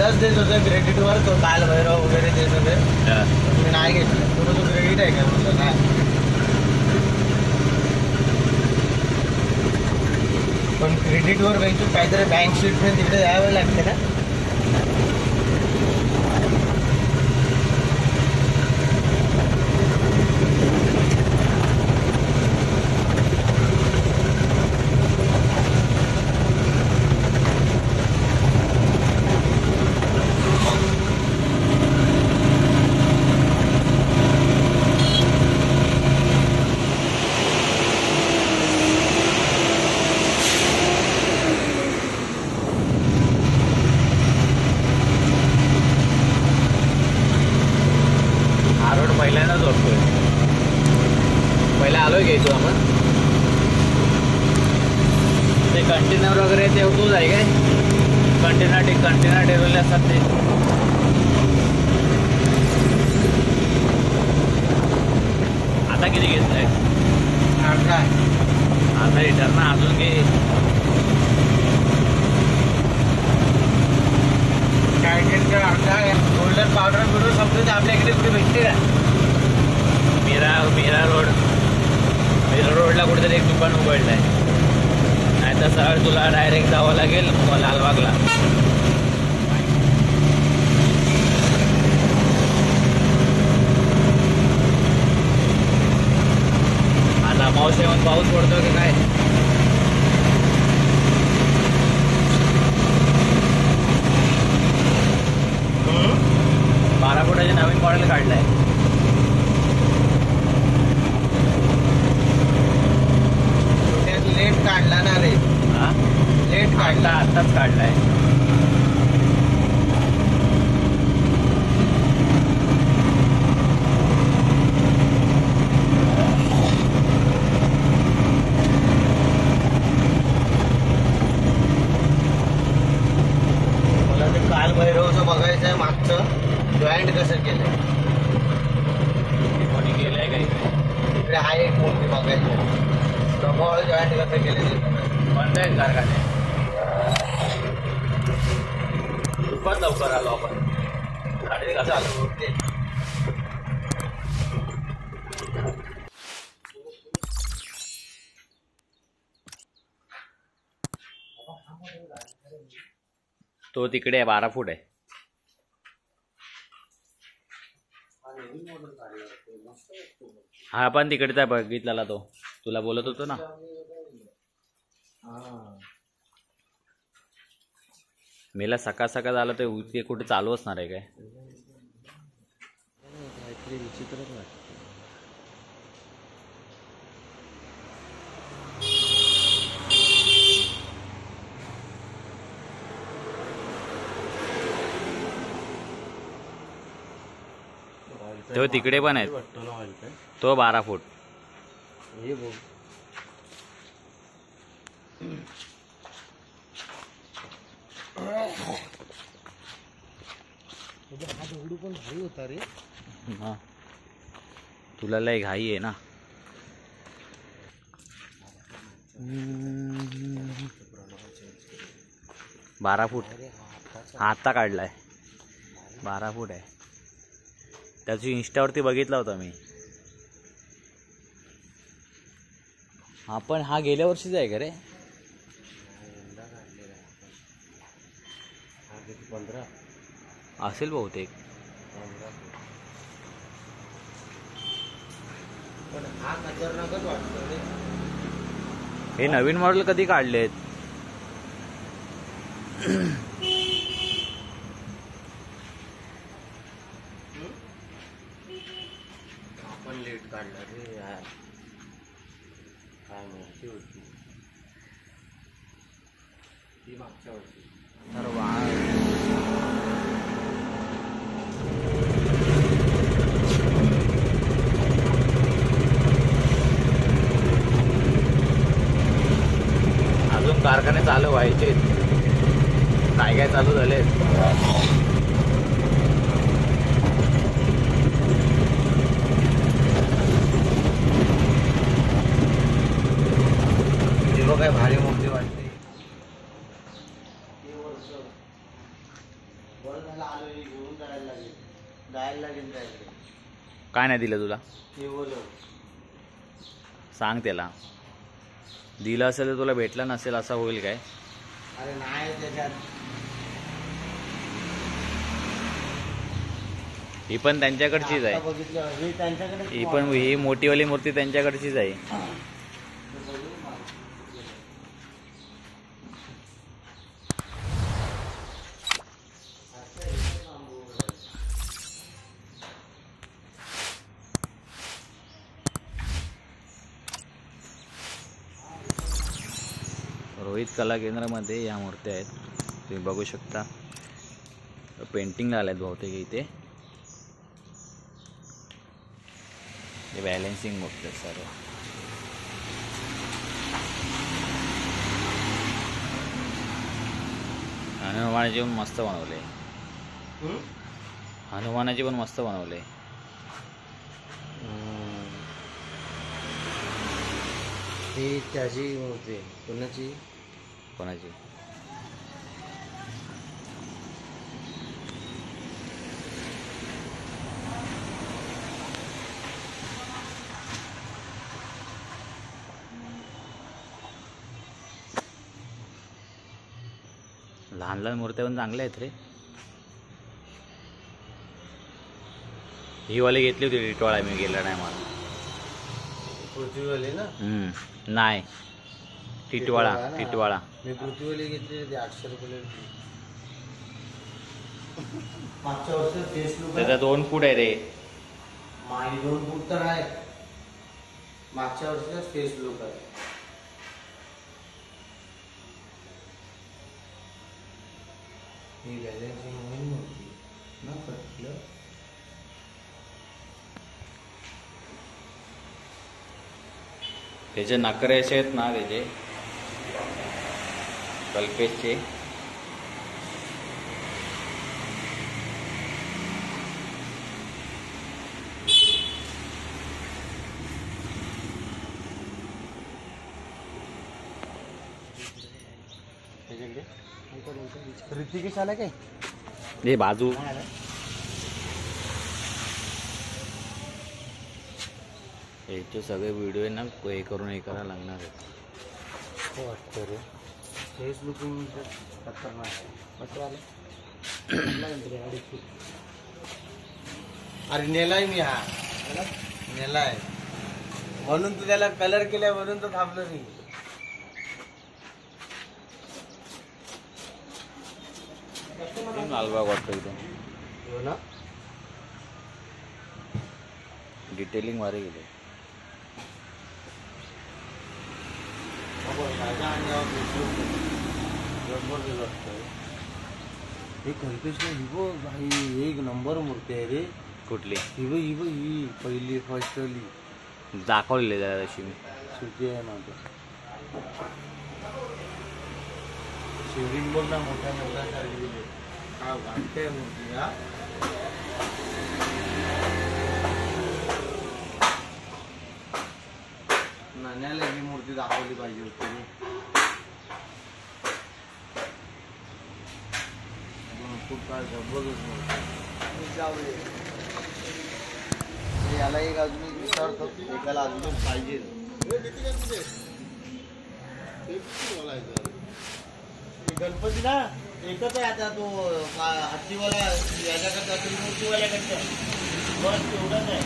दादाच देत होते क्रेडिटवर, तो काल भैरव वगैरे देत होते, मी नाही घेतलं. तुला तो क्रेडिट आहे का म्हणलं नाही. पण क्रेडिटवर काहीतरी बँक स्टेटमेंट तिकडे द्यावं लागते ना. पहिल्यांदाच बघतोय. पहिला आलोय घ्यायचो आपण. ते कंटेनर वगैरे ते तूच आहे काय? कंटेनर ठेवलेले असतात ते. आता किती घेतलंय? अर्धा लिटर ना. अजून घे. गोल्डन पावडर बिडून समजून आपल्या इकडे कुठे भेटते का? मीरा रोडला कुठेतरी एक दुकान उघडलं आहे. नाही तर सर तुला डायरेक्ट जावं लागेल लालबागला. आता पाऊस येऊन पाऊस पडतो की काय? 12 फुटाचे नवीन मॉडेल काढलंय. लेट काढला ना रे. हा लेट काढला, आत्ताच काढलाय. मला ते काल भैरवचं बघायचं आहे. मागचं जॉईंट कसं केलंय, कोणी केलंय काही? तिकडे आहे एक मोठी बघायचं. डबल जॉईंट कसं केलं बंद आहे कारखाने. खूपच लवकर आलो आपण. गाडी कसं आलो? तो तिकडे आहे. 12 फूट आहे. हा पण तिकडचा बघितलेला तो. तुला बोलत होतो ना. मेला सकाळ सकाळ झालं तर ते कुठे चालू असणार आहे काय? विचित्रच वाटतं. तो तिकडे पण आहे. तो 12 फूट. हे बघ, हा दगडू पण भारी होता रे. हा तुला लय घाई आहे ना. बारा फूट हा आत्ता काढलाय. 12 फूट आहे. त्याची इंस्टावरती बघितला होता मी. हा पण हा गेल्या वर्षीचा आहे का रे? 15 असेल बहुतेक. पण हा खतरनाकच वाटतो रे. हे नवीन मॉडेल कधी काढलेत? आपण लेट काढला रे यार. काय माहिती होती ती मागच्या वर्षी. अजून कारखाने चालू व्हायचे. काय काय चालू झाले? काय भारी मोठी वाटते. काय नाही दिलं तुला? हे बोलो सांग त्याला. दिलं असेल तर तुला भेटलं नसेल असं होईल काय? अरे नाही त्याच्यात. ही पण त्यांच्याकडचीच आहे. आता बघितलं हे त्यांच्याकडे ही पण ही मोठीवाली मूर्ती त्यांच्याकडचीच आहे. रोहित कला केंद्रामध्ये या मूर्त्या आहेत, तुम्ही बघू शकता. पेंटिंगला आल्यात बहुतेक इथे. हे बॅलेन्सिंग मूर्ती आहेत सर्व. हनुमानाची पण मस्त बनवले. हनुमानाची पण मस्त बनवले. ही त्याची मूर्ती कोणाची? कोणाची? लहान लहान मूर्त्या पण चांगल्या आहेत रे. ही वाली घेतली होती टिटवाळा मी गेला नाही मला. पृथ्वीवाली ना? नाही, टिटवाळा. टिटवाळा मी पृथ्वीवाली घेतली होती 800 रुपये. मागच्या वर्षी फेस लुक त्याचा 2 फूट आहे रे. माझी 2 फूट तर आहे. मागच्या वर्षीचा फेस लुक आहे. ही बॅलेन्सिंग म्हणून होती ना पटलं. त्याचे नखरे असे आहेत ना त्याचे कल्पेशचे. ऋतिकेश आला काय? हे बाजू याचे सगळे व्हिडिओ आहे ना हे करून हे करायला लागणार आहे. हो वाटतं रे. फेस लुकिंग खतरनाक आहे. कसं आलं? अरे नेलाय मी. हा नेलाय म्हणून तू त्याला कलर केलाय म्हणून तर थांबलो मी. लालबाग वाटतो इथं. हो ना? डिटेलिंग वारे गेले. हे कल्पेश हिबो भाई एक नंबर मूर्ती आहे रे. कुठली? हिबो हिबो ही पहिली फर्स्टली दाखवलेली जरा तशी मी. सुट्टी आहे माझं. शिवलिंग बोल ना मोठ्या मोठ्या सारखी हा वाटते मूर्ती. हा नाण्याला ही मूर्ती दाखवली पाहिजे होती. खूप काय जबरदस्त याला एक अजून एक विचारतो. एकाला अजून पाहिजे. गणपती ना एकच आहे आता. तो हत्तीवाला याच्याकडचा त्रिमूर्तीवाल्याकडचा बस तेवढंच आहे.